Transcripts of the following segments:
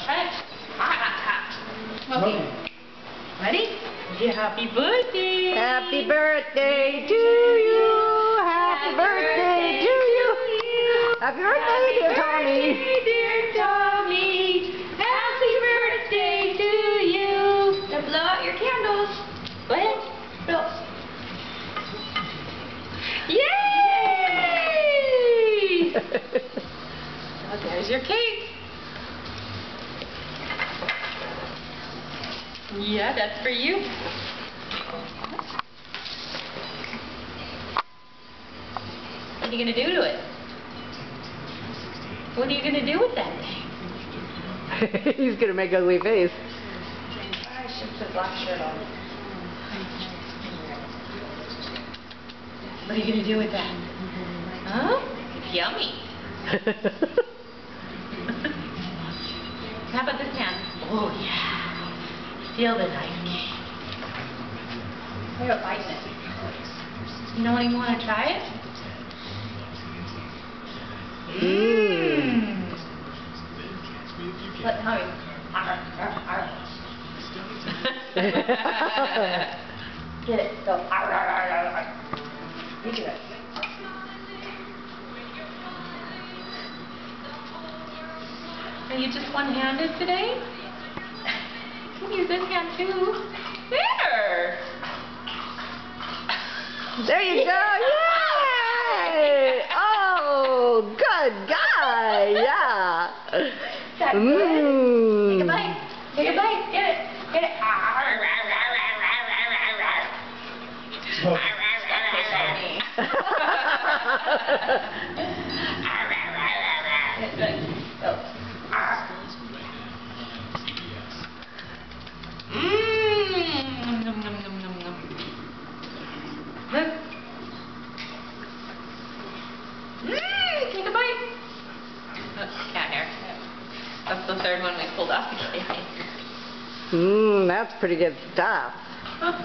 Let's try it. Okay. Ready? Yeah, happy birthday. Happy birthday to you. Happy birthday to you. Happy birthday, dear Tommy. Dear Tommy. Happy birthday to you. Now blow out your candles. Go ahead. Blow. Yay! Well, there's your cake. Yeah, that's for you. What are you going to do to it? What are you going to do with that thing? He's going to make ugly face. I should put black shirt on. What are you going to do with that? Huh? It's yummy. How about this hand? Oh, yeah. Feel the nice cake. How about biting it? You don't even want to try it? Mmm. Let Tommy. Get it. Go. You do it. Are you just one-handed today? You can use this hand too. There! There you go! Yay! Oh, good guy! Yeah! Is that good? Take a bite. Take a bite. Get it. Get it. Look. Take a bite. Oh, cat hair. That's the third one we pulled off the cake. That's pretty good stuff. Put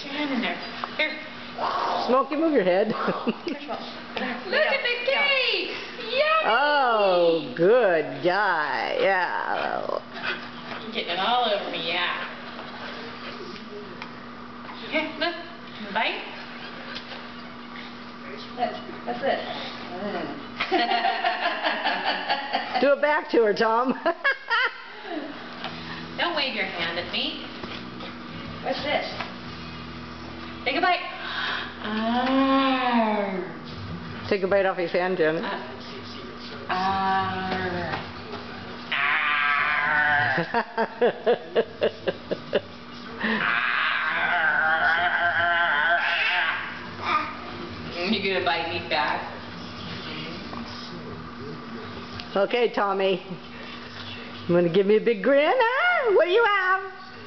your hand in there. Here. Smokey, move your head. Look at the cake! Yummy! Oh, good guy. Yeah. Getting it all over me, yeah. Here, look. Bite. That's it. Do it back to her, Tom. Don't wave your hand at me. What's this? Take a bite. Take a bite off his hand, Jen. You're gonna bite me back. Okay, Tommy. You want to give me a big grin, huh? What do you have?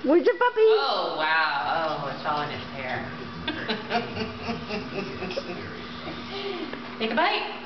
Where's your puppy? Oh, wow. Oh, it's all in his hair. Take a bite.